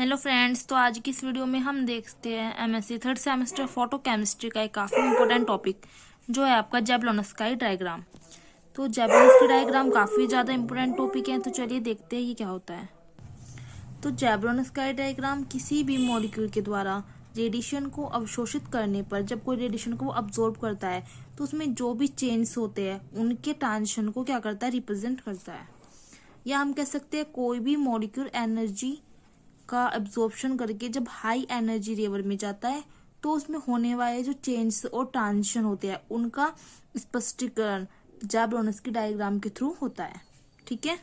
Hello friends, तो आज की इस वीडियो में हम देखते हैं MSc third semester photo chemistry का एक काफ़ी इंपॉर्टेंट टॉपिक जो है आपका जैवलोनस्की डायग्राम। तो जैवलोनस्की डायग्राम काफ़ी ज़्यादा इंपॉर्टेंट टॉपिक है, तो चलिए देखते हैं ये क्या होता है। तो जैवलोनस्की डायग्राम किसी भी मॉलिक्यूल के द्वारा रेडिएशन को अवशोषित करने पर जब कोई रेडिएशन को अब्जॉर्ब करता है तो उसमें जो भी चेंज होते हैं उनके ट्रांजिशन को क्या करता है, रिप्रेजेंट करता है। या हम कह सकते हैं कोई भी मॉलिक्यूल एनर्जी का एब्जॉर्प्शन करके जब हाई एनर्जी लेवल में जाता है तो उसमें होने वाले जो चेंज और ट्रांजिशन होते हैं उनका स्पष्टीकरण जैवलोनस्की डायग्राम के थ्रू होता है। ठीक है,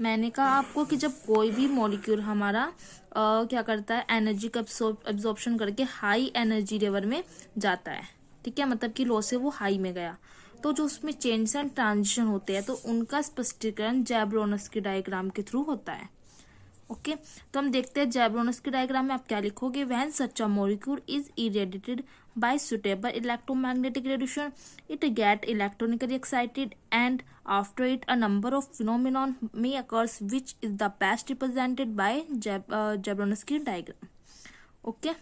मैंने कहा आपको कि जब कोई भी मॉलिक्यूल हमारा क्या करता है, एनर्जी का एब्जॉर्प्शन करके हाई एनर्जी लेवल में जाता है। ठीक है, मतलब कि लो से वो हाई में गया, तो जो उसमें चेंज एंड ट्रांजिशन होते हैं तो उनका स्पष्टीकरण जैवलोनस्की डायग्राम के थ्रू होता है। ओके, तो हम देखते हैं जैवलोनस्की डायग्राम में आप क्या लिखोगे। When such a molecule is irradiated bye suitable electromagnetic radiation it get electronically excited and after it a number of phenomenon may occurs which is the best represented by Jablonski diagram. Okay,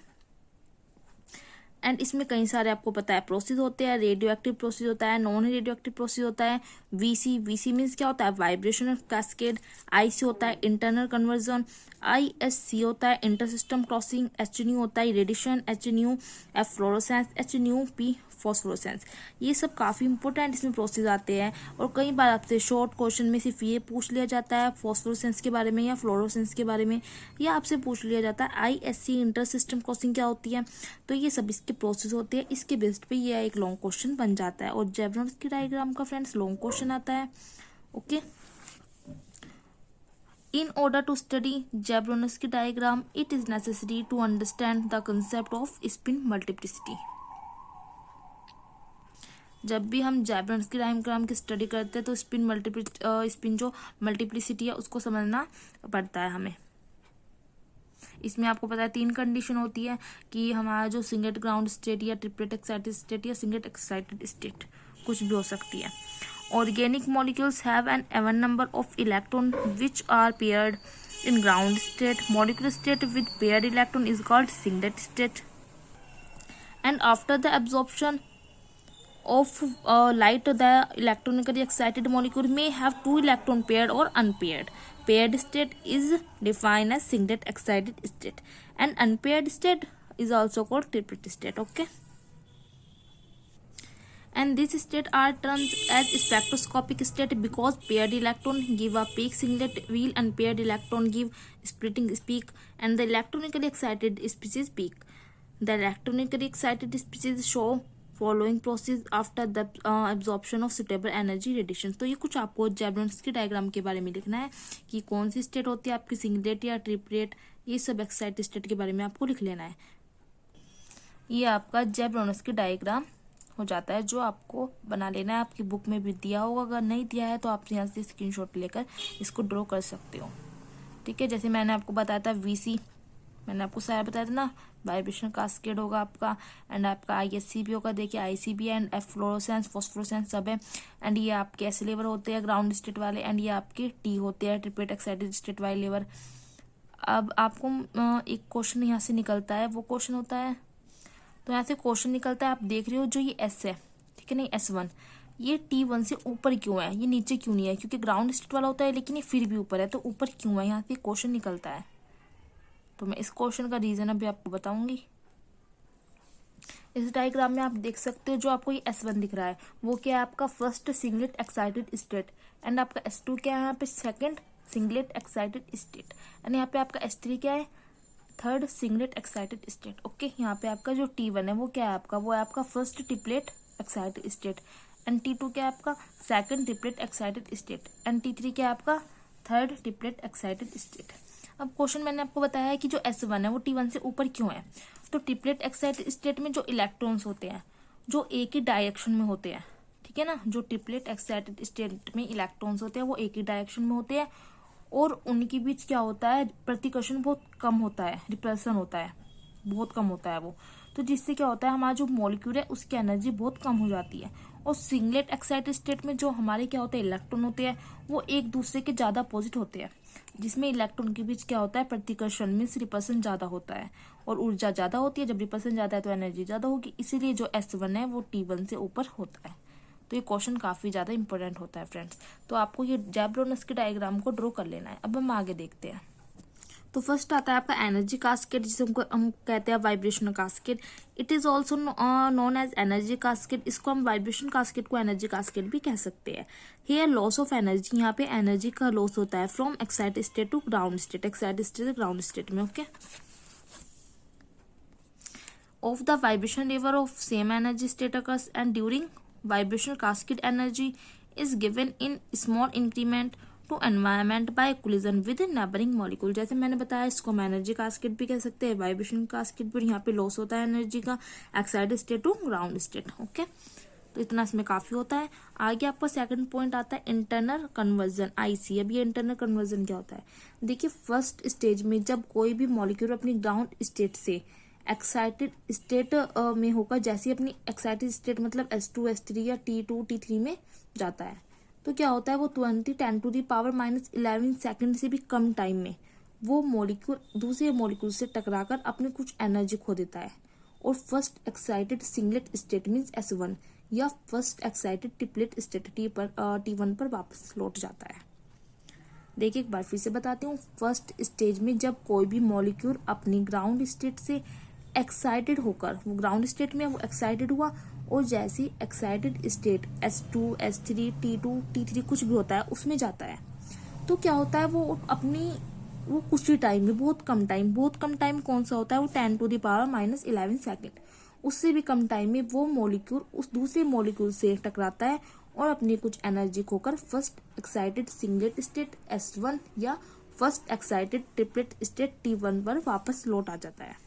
and इसमें कई सारे आपको पता है process होते हैं। Radio active process होता है, नॉन रेडियो एक्टिव प्रोसेस होता है। वीसी मीन्स क्या होता है, वाइब्रेशन कैस्केड। आईसी होता है इंटरनल कन्वर्जन। आईएससी होता है इंटर सिस्टम क्रॉसिंग। एचन्यू होता है radiation. H nu F fluorescence. H nu P phosphorescence. ये सब काफी इंपॉर्टेंट इसमें प्रोसेस आते हैं और कई बार आपसे शॉर्ट क्वेश्चन में सिर्फ ये पूछ लिया जाता है फॉस्फोरोसेंस के बारे में या फ्लोरोसेंस के बारे में, या आपसे पूछ लिया जाता है आईएससी इंटर सिस्टम क्रॉसिंग क्या होती है। तो ये सब इसके प्रोसेस होते हैं, इसके बेस्ड पे ये एक लॉन्ग क्वेश्चन बन जाता है। और जैवलोनस्की डायग्राम का फ्रेंड्स लॉन्ग क्वेश्चन आता है। Okay, in order to study Jablonski diagram it is necessary to understand the concept of spin multiplicity। जब भी हम जैवलोनस्की डायग्राम की स्टडी करते हैं तो स्पिन जो मल्टीप्लिसिटी है उसको समझना पड़ता है हमें। इसमें आपको पता है 3 कंडीशन होती है कि हमारा जो सिंगलेट ग्राउंड स्टेट या ट्रिपलेट एक्साइटेड स्टेट या सिंगलेट एक्साइटेड स्टेट कुछ भी हो सकती है। Organic molecules have an even number of electron which are paired in ground state. Molecular state with paired electron is called singlet state and after the absorption of light the electronically excited molecule may have 2 electron paired or unpaired. Paired state is defined as singlet excited state and unpaired state is also called triplet state. Okay, and these state are termed as spectroscopic state because paired electron give a peak singlet while unpaired electron give splitting peak and the electronically excited species peak. The electronically excited species show following process after the absorption of suitable energy radiation. तो ये कुछ आपको जैवलोनस्की diagram के बारे में लिखना है कि कौन सी स्टेट होती है आपकी, सिंगलेट या ट्रिपलेट, ये सब एक्साइटेड स्टेट के बारे में आपको लिख लेना है। ये आपका जैवलोनस्की डायग्राम हो जाता है जो आपको बना लेना है। आपकी बुक में भी दिया होगा, अगर नहीं दिया है तो आप यहाँ से स्क्रीनशॉट लेकर इसको ड्रॉ कर सकते हो। ठीक है, जैसे मैंने आपको बताया था वीसी, मैंने आपको सारा बताया था ना, वाइब्रेशन कास्केड होगा आपका एंड आपका आईएससी भी होगा। देखिए आईसी भी है एंड एफ फ्लोरोसेंस फॉस्फोरोसेंस सब है एंड ये आपके ऐसे लेवल होते हैं ग्राउंड स्टेट वाले एंड ये आपके टी होते हैं ट्रिपलेट एक्साइटेड स्टेट वाले लेवल। अब आपको एक क्वेश्चन यहाँ से निकलता है, वो क्वेश्चन होता है, तो यहाँ से क्वेश्चन निकलता है, आप देख रहे हो जो ये एस है, ठीक है नहीं S1, ये T1 से ऊपर क्यों है, ये नीचे क्यों नहीं है, क्योंकि ग्राउंड स्टेट वाला होता है लेकिन ये फिर भी ऊपर है, तो ऊपर क्यों है, यहाँ से क्वेश्चन निकलता है। तो मैं इस क्वेश्चन का रीजन अभी आपको बताऊंगी। इस डायग्राम में आप देख सकते हो जो आपको ये S1 दिख रहा है वो क्या है, आपका first singlet excited state and आपका S2 क्या है, यहाँ पे second singlet excited state and यहाँ पे आपका S3 क्या है, third singlet excited state. Okay, यहाँ पे आपका जो T1 है वो क्या है आपका, वो है आपका first triplet excited state and T2 क्या है आपका second triplet excited state and T3 क्या है आपका थर्ड ट्रिपलेट एक्साइटेड स्टेट। अब क्वेश्चन मैंने आपको बताया है कि जो S1 है वो T1 से ऊपर क्यों है। तो ट्रिपलेट एक्साइटेड स्टेट में जो इलेक्ट्रॉन्स होते हैं जो एक ही डायरेक्शन में होते हैं, ठीक है ना, जो ट्रिपलेट एक्साइटेड स्टेट में इलेक्ट्रॉन्स होते हैं वो एक ही डायरेक्शन में होते हैं और उनके बीच क्या होता है, प्रतिकर्षण बहुत कम होता है, रिपल्सन होता है बहुत कम होता है वो, तो जिससे क्या होता है हमारा जो मॉलिक्यूल है उसकी एनर्जी बहुत कम हो जाती है। और सिंगलेट एक्साइटेड स्टेट में जो हमारे क्या होते हैं इलेक्ट्रॉन होते हैं वो एक दूसरे के ज्यादा अपोजिट होते हैं, जिसमें इलेक्ट्रॉन के बीच क्या होता है, प्रतिकर्षण मीन्स रिपल्सन ज्यादा होता है और ऊर्जा ज्यादा होती है। जब रिपल्सन ज्यादा है तो एनर्जी ज्यादा होगी, इसीलिए जो S1 है वो T1 से ऊपर होता है। तो ये क्वेश्चन काफी ज्यादा इंपॉर्टेंट होता है फ्रेंड्स। तो आपको ये जैबलोनस के डायग्राम को ड्रॉ कर लेना है। अब हम आगे देखते हैं। तो फर्स्ट आता है आपका एनर्जी कास्केट, जिसे हम कहते हैं vibrational cascade. It is also known as energy cascade. इसको हम वाइब्रेशन कास्केट को एनर्जी कास्केट भी कह सकते हैं। हियर लॉस ऑफ एनर्जी, यहाँ पे एनर्जी का लॉस होता है from excited state to ground state, excited state से ग्राउंड स्टेट में। Okay, of the vibration level of same energy state occurs and during vibrational cascade energy is given in small increment to environment by collision with neighboring molecule। जैसे मैंने बताया इसको हम energy cascade भी कह सकते हैं, वाइब्रेशन कास्केट भी। यहाँ पे लॉस होता है एनर्जी का excited state to ground state. Okay, तो इतना इसमें काफी होता है। आगे आपका सेकंड पॉइंट आता है इंटरनल कन्वर्जन, IC। अब ये इंटरनल कन्वर्जन क्या होता है, देखिए फर्स्ट स्टेज में जब कोई भी मॉलिक्यूल अपनी ग्राउंड स्टेट से एक्साइटेड स्टेट में होकर जैसे अपनी एक्साइटेड स्टेट मतलब S2 S3 या T2 T3 में जाता है, तो क्या होता है वो 10⁻⁻11 सेकंड से भी कम टाइम में वो मॉलिक्यूल दूसरे मॉलिक्यूल से टकराकर अपनी कुछ एनर्जी खो देता है और first excited singlet state means S1 या first excited triplet state T1 पर वापस लौट जाता है। देखिए एक बार फिर से बताती हूँ। फर्स्ट स्टेज में जब कोई भी मॉलिक्यूल अपनी ग्राउंड स्टेट से एक्साइटेड होकर, वो ग्राउंड स्टेट में वो एक्साइटेड हुआ और जैसी excited state S2 S3 T2 T3 कुछ भी होता है उसमें जाता है, तो क्या होता है वो कुछ ही टाइम में, बहुत कम टाइम कौन सा होता है, वो 10⁻⁻11 सेकेंड, उससे भी कम टाइम में वो मॉलिक्यूल उस दूसरे मॉलिक्यूल से टकराता है और अपनी कुछ एनर्जी खोकर first excited singlet state S1 या first excited triplet state T1 पर वापस लौट आ जाता है।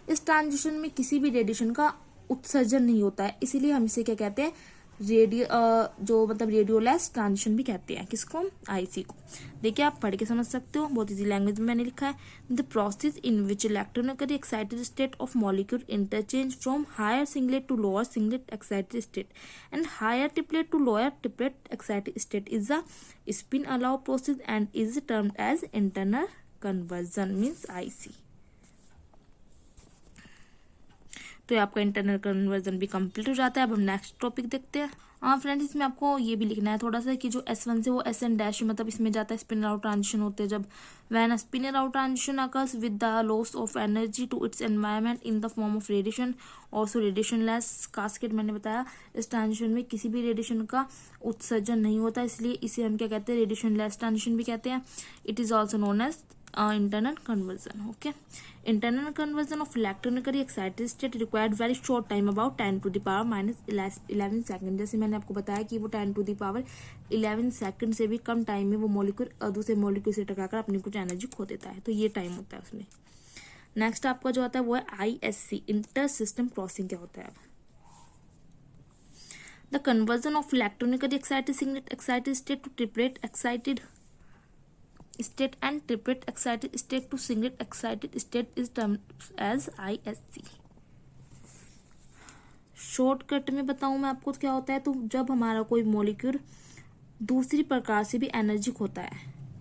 इस ट्रांजिशन में किसी भी रेडिएशन का उत्सर्जन नहीं होता है, इसीलिए हम इसे क्या कहते हैं, रेडियोलेस ट्रांजिशन भी कहते हैं। किसको, IC को। देखिए आप पढ़ के समझ सकते हो, बहुत इजी लैंग्वेज में मैंने लिखा है। The process in which electronically excited state of molecule interchange from higher singlet to lower singlet excited state and higher triplet to lower triplet excited state is the spin allow process and is termed as internal conversion means IC। तो ये आपका internal conversion भी complete हो जाता है। अब हम next topic देखते हैं। हाँ फ्रेंड्स, इसमें आपको ये भी लिखना है थोड़ा सा कि जो S1 से वो SN डैश मतलब इसमें जाता है, स्पिनर आउट ट्रांजिशन होते हैं। जब when spinner out transition occurs with the loss of energy to its environment in the form of radiation, also radiationless casket. मैंने बताया इस ट्रांजिशन में किसी भी रेडिएशन का उत्सर्जन नहीं होता, इसलिए इसे हम क्या कहते हैं, रेडिएशनलेस ट्रांजिशन भी कहते हैं। It is also known as internal conversion। Okay, internal conversion of electronically excited state required very short time, about 10⁻⁻11 second. जैसे मैंने आपको बताया कि वो 10⁻11 सेकंड से भी कम टाइम में वो मॉलिक्यूल दूसरे मॉलिक्यूल से टकराकर अपनी कुछ एनर्जी खो देता है, तो ये टाइम होता है उसमें। नेक्स्ट आपका जो आता है वो है ISC, इंटर सिस्टम क्रॉसिंग। क्या होता है, the conversion of electronically excited singlet excited state to triplet excited state and triplet excited state to singlet excited state is termed as ISC। Shortcut में बताऊं मैं आपको क्या होता है, तो जब हमारा कोई मॉलिक्यूल दूसरी प्रकार से भी एनर्जी खोता है,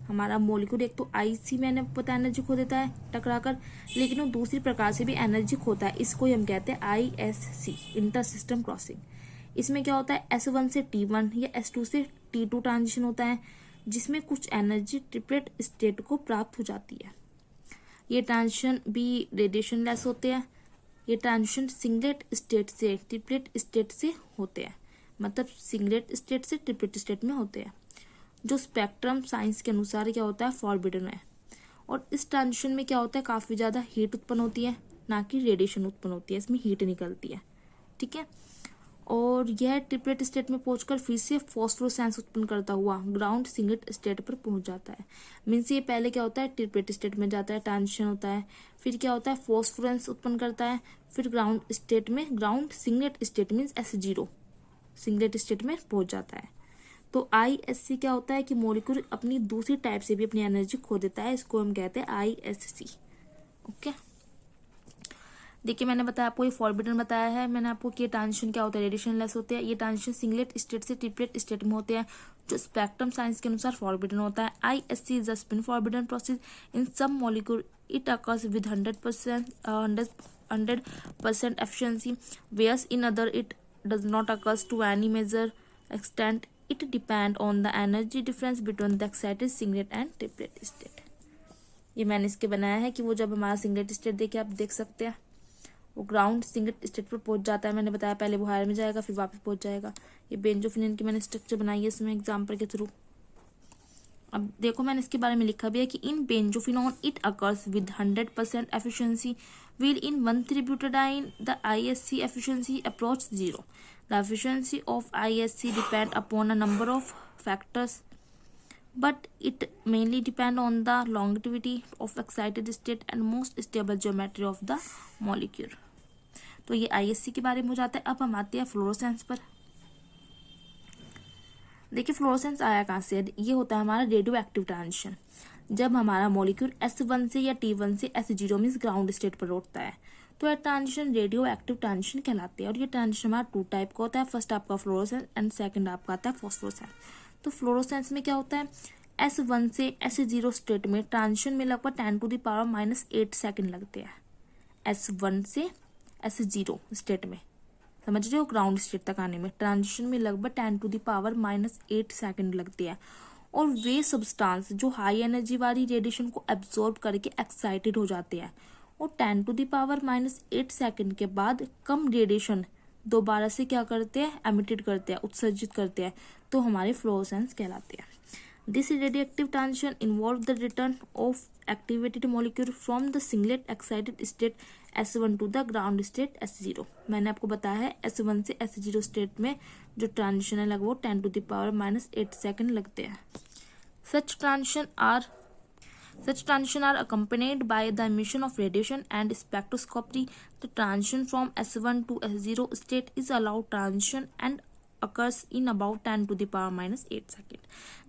हमारा मॉलिक्यूल एक तो IC मैंने पता एनर्जी खो देता है टकराकर, लेकिन वो दूसरी प्रकार से भी एनर्जी खोता है, इसको हम कहते हैं ISC, इंटर सिस्टम क्रॉसिंग। इसमें क्या होता है, S1 से T1 या S2 से T2 ट्रांजिशन होता है, जिसमें कुछ एनर्जी ट्रिपलेट स्टेट को प्राप्त हो जाती है। ये ट्रांजिशन भी रेडिएशन लेस होते हैं। ये ट्रांजिशन सिंगलेट स्टेट से ट्रिपलेट स्टेट से होते हैं, मतलब सिंगलेट स्टेट से ट्रिपलेट स्टेट में होते हैं, जो स्पेक्ट्रम साइंस के अनुसार क्या होता है, फॉरबिडन है। और इस ट्रांजिशन में क्या होता है, काफी ज्यादा हीट उत्पन्न होती है, ना कि रेडिएशन उत्पन्न होती है, इसमें हीट निकलती है। ठीक है, और यह ट्रिपलेट स्टेट में पहुंचकर फिर से फॉस्फोरेसेंस उत्पन्न करता हुआ ग्राउंड सिंगलेट स्टेट पर पहुंच जाता है। मीन्स ये पहले क्या होता है, ट्रिपलेट स्टेट में जाता है, ट्रांजिशन होता है, फिर क्या होता है, फॉस्फोरेंस उत्पन्न करता है, फिर ग्राउंड स्टेट में, ground singlet state means S0 singlet state में पहुंच जाता है। तो ISC क्या होता है कि मॉलिक्यूल अपनी दूसरी टाइप से भी अपनी एनर्जी खो देता है, इसको हम कहते हैं ISC। ओके, देखिए मैंने बताया आपको, ये फॉरबिडन बताया है मैंने आपको कि ये ट्रांजिशन क्या होता है, रेडिएशन लेस होते हैं। ये ट्रांजिशन सिंगलेट स्टेट से ट्रिपलेट स्टेट में होते हैं, जो स्पेक्ट्रम साइंस के अनुसार फॉरबिडन होता है। ISC is a spin forbidden process in some molecule, it occurs with 100% efficiency, whereas in other it does not occurs to any major extent. It depend on the energy difference between the excited singlet and triplet state. ये मैंने इसके बनाया है कि वो जब हमारा singlet state देखिए आप देख सकते हैं, वो ग्राउंड सिंगलेट स्टेट पर पहुंच जाता है। मैंने बताया पहले वो हायर में जाएगा फिर वापस पहुंच जाएगा। ये बेंजोफिनिन की मैंने स्ट्रक्चर बनाई है इसमें एग्जाम्पल के थ्रू। अब देखो मैंने इसके बारे में लिखा भी है कि in benzophenone it occurs with 100% efficiency, while in 1,3-butadiene the ISC efficiency approach 0. The efficiency of ISC depend upon a number of factors, but it mainly depend on the longevity of excited state and most stable geometry of the molecule. तो ये ISC के बारे में हो जाता है। अब हम आते हैं फ्लोरोसेंस पर। देखिए फ्लोरोसेंस आया कहाँ से, ये होता है हमारा रेडियो एक्टिव ट्रांजिशन। जब हमारा मॉलिक्यूल S1 से या T1 से S0 मींस ग्राउंड स्टेट पर लौटता है तो यह ट्रांजिशन रेडियो एक्टिव ट्रांजिशन कहलाते हैं। और ये ट्रांजिशन हमारा 2 टाइप का होता है, फर्स्ट आपका फ्लोरोसेंस एंड सेकंड आपका आता है फॉस्फोरेसेंस। तो फ्लोरोसेंस में क्या होता है, S1 से S0 स्टेट में ट्रांजिशन में लगभग 10⁻⁻8 सेकेंड लगते हैं। S1 से S0 स्टेट में समझ रहे हो, ग्राउंड स्टेट तक आने में ट्रांजिशन में लगभग 10⁻8 सेकेंड लगते हैं। और वे सब्सटेंस जो हाई एनर्जी वाली रेडिएशन को एब्जॉर्ब करके एक्साइटेड हो जाते हैं और 10⁻8 सेकेंड के बाद कम रेडिएशन दोबारा से क्या करते हैं, एमिटेड करते हैं, उत्सर्जित करते हैं, तो हमारे फ्लोरोसेंस कहलाते हैं। This radioactive transition involve the return of activated molecule from the singlet excited state S1 to the ground state S0। मैंने आपको बताया है S1 से S0 स्टेट में जो ट्रांजिशन है लगभग 10⁻8 सेकेंड लगते हैं। Such transition are accompanied by the emission of radiation and spectroscopy. The transition from S1 to S0 state is allowed transition and occurs in about 10⁻⁸ second.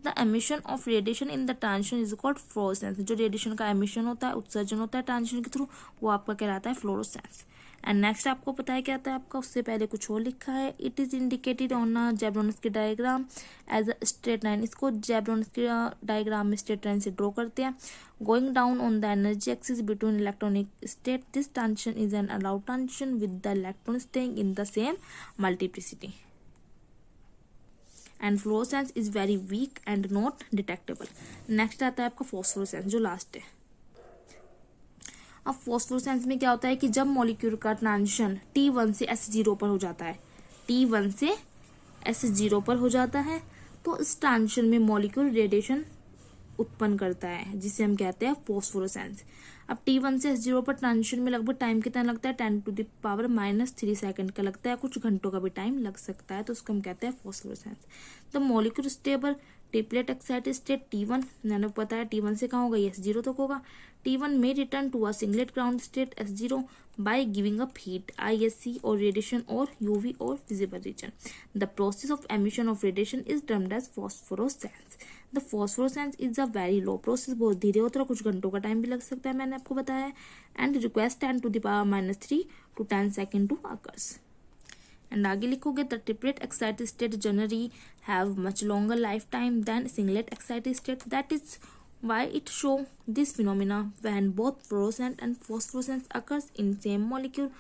The emission of radiation in the transition is called fluorescence. जो radiation का emission होता है, उत्सर्जन होता है transition के through, वो आपका कहलाता है फ्लोरोसेंस। एंड नेक्स्ट आपको पता है क्या आता है आपका, उससे पहले कुछ और लिखा है, it is indicated on Jablonski diagram as a straight line. इसको जैब्रोनस्की डायग्राम में स्ट्रेट लाइन से ड्रॉ करते हैं। Going down on the energy axis between electronic state, this transition is an allowed transition with the electron staying in the same multiplicity. And fluorescence is very weak and not detectable. Next आता है आपका phosphorescence जो last है। अब phosphorescence में क्या होता है कि जब मॉलिक्यूल का ट्रांजिशन T1 से S0 पर हो जाता है, T1 से S0 पर हो जाता है, तो इस ट्रांजिशन में मॉलिक्यूल रेडिएशन उत्पन्न करता है जिसे हम कहते हैं फॉस्फोरेसेंस। अब T1 से S0 पर ट्रांजिशन में लगभग टाइम कितना लगता है, 10⁻³ सेकेंड का लगता है, कुछ घंटों का भी टाइम लग सकता है, तो उसको हम कहते हैं phosphorescence. The molecule stable triplet excited state T1, मैंने बताया T1 से कहाँ होगा, S0 तक होगा। T1 may return to a singlet ground state S0 by giving up heat ISC or radiation or UV or visible region. The process of emission of radiation is termed as phosphorescence. The phosphorescence is a very low process, बहुत धीरे होता है, कुछ घंटों का time भी लग सकता है, मैंने आपको बताया है, and requires 10⁻³ to 10 second to occurs. And आगे लिखोगे the triplet excited state generally have much longer life time than singlet excited state, that is why it show this phenomena when both fluorescence and phosphorescence occurs in same molecule.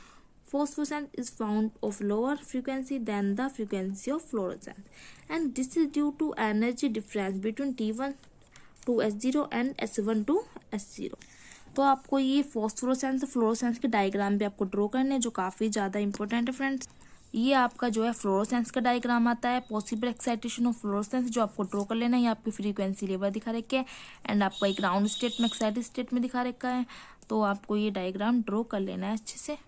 Phosphorescence is found of lower frequency than the frequency of fluorescence, and this is due to energy difference between T1 to S0 and S1 to S0. तो आपको ये phosphorescence fluorescence के diagram भी आपको draw करने हैं जो काफ़ी ज़्यादा इंपॉर्टेंट है फ्रेंड्स. ये आपका जो है फ्लोरोसेंस का डायग्राम आता है, पॉसिबल एक्साइटेशन ऑफ फ्लोरोसेंस जो आपको ड्रॉ कर लेना है. ये आपकी फ्रीक्वेंसी लेवल दिखा रखा है एंड आपका एक ग्राउंड स्टेट में एक्साइटेड स्टेट में दिखा रखा है. तो आपको ये डायग्राम ड्रॉ कर लेना है अच्छे से.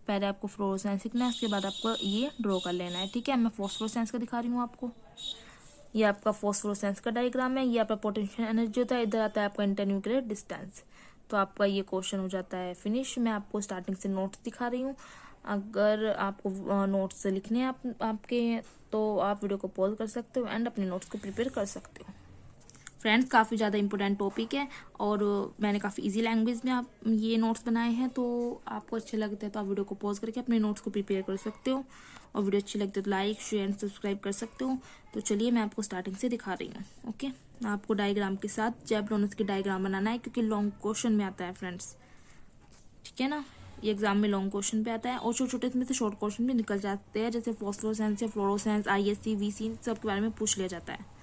पहले आपको फ्लोरोसेंस सीखना है, उसके बाद आपको ये ड्रॉ कर लेना है. ठीक है, मैं फॉस्फोरेसेंस का दिखा रही हूँ आपको. ये आपका फॉस्फोरेसेंस का डायग्राम है. ये आपका पोटेंशियल एनर्जी होता है, इधर आता है आपका इंटरन्यूक्लियर डिस्टेंस. तो आपका ये क्वेश्चन हो जाता है फिनिश. मैं आपको स्टार्टिंग से नोट्स दिखा रही हूँ. अगर आपको नोट्स लिखने हैं आपके तो आप वीडियो को पॉज कर सकते हो एंड अपने नोट्स को प्रिपेयर कर सकते हो. फ्रेंड्स काफ़ी ज़्यादा इंपॉर्टेंट टॉपिक है और मैंने काफ़ी इजी लैंग्वेज में आप ये नोट्स बनाए हैं। तो आपको अच्छे लगते हैं तो आप वीडियो को पॉज करके अपने नोट्स को प्रिपेयर कर सकते हो, और वीडियो अच्छी लगती है तो लाइक शेयर एंड सब्सक्राइब कर सकते हो। तो चलिए मैं आपको स्टार्टिंग से दिखा रही हूँ। ओके, आपको डायग्राम के साथ जैबलोनस की डायग्राम बनाना है, क्योंकि लॉन्ग क्वेश्चन में आता है फ्रेंड्स, ठीक है ना। ये एग्जाम में लॉन्ग क्वेश्चन पे आता है, और छोटे छोटे इसमें से शॉर्ट क्वेश्चन भी निकल जाते हैं, जैसे फॉस्फोरेसेंस या फ्लोरोसेंस, आईएससी, वीसी, सब के बारे में पूछ लिया जाता है।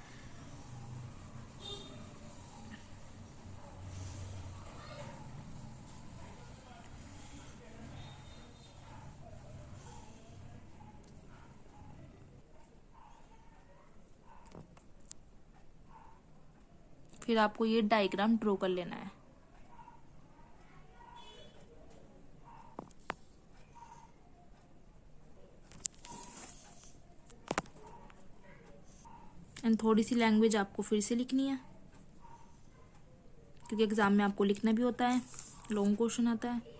फिर आपको ये डायग्राम ड्रॉ कर लेना है। एंड थोड़ी सी लैंग्वेज आपको फिर से लिखनी है, क्योंकि एग्जाम में आपको लिखना भी होता है, लॉन्ग क्वेश्चन आता है।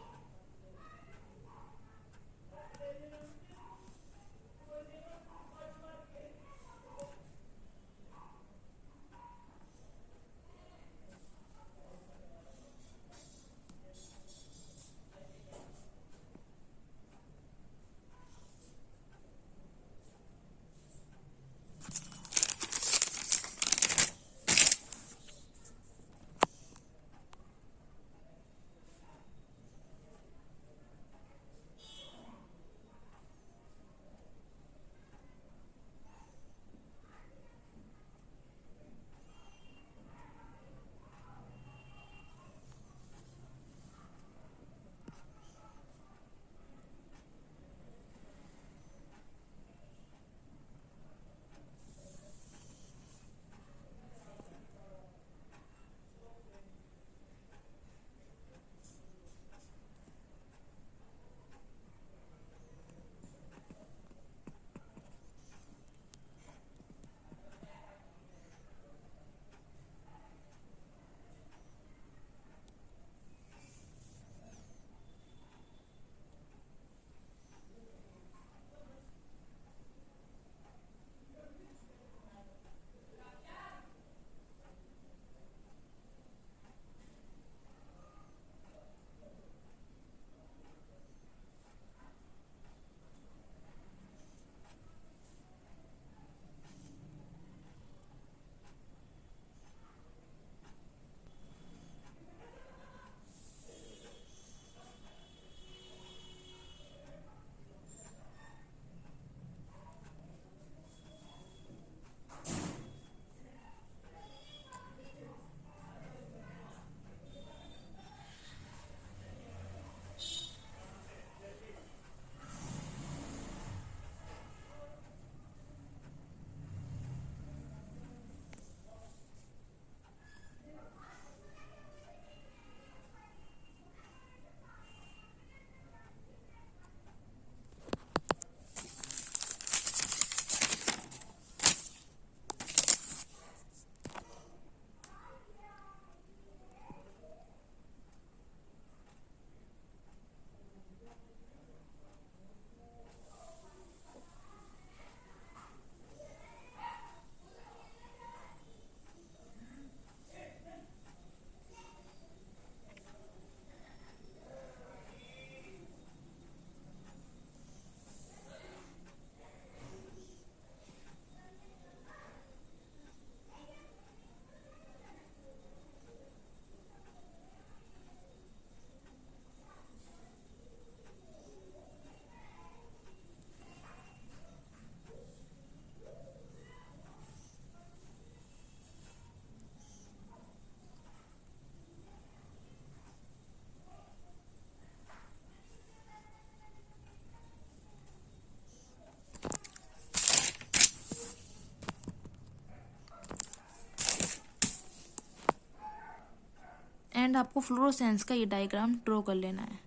एंड आपको फ्लोरोसेंस का ये डायग्राम ड्रॉ कर लेना है।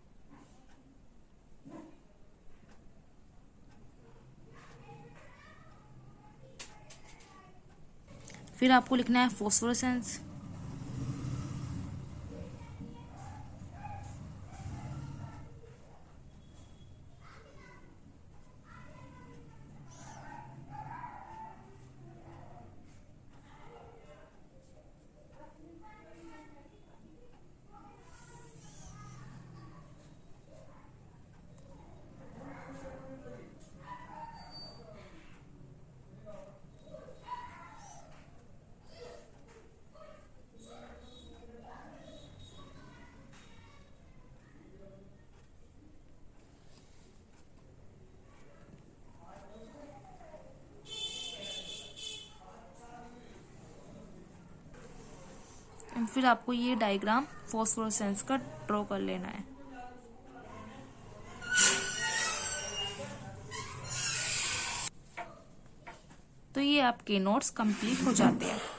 फिर आपको लिखना है फॉस्फोरेसेंस। फिर आपको ये डायग्राम फॉस्फोरेसेंस का ड्रॉ कर लेना है। तो ये आपके नोट्स कंप्लीट हो जाते हैं।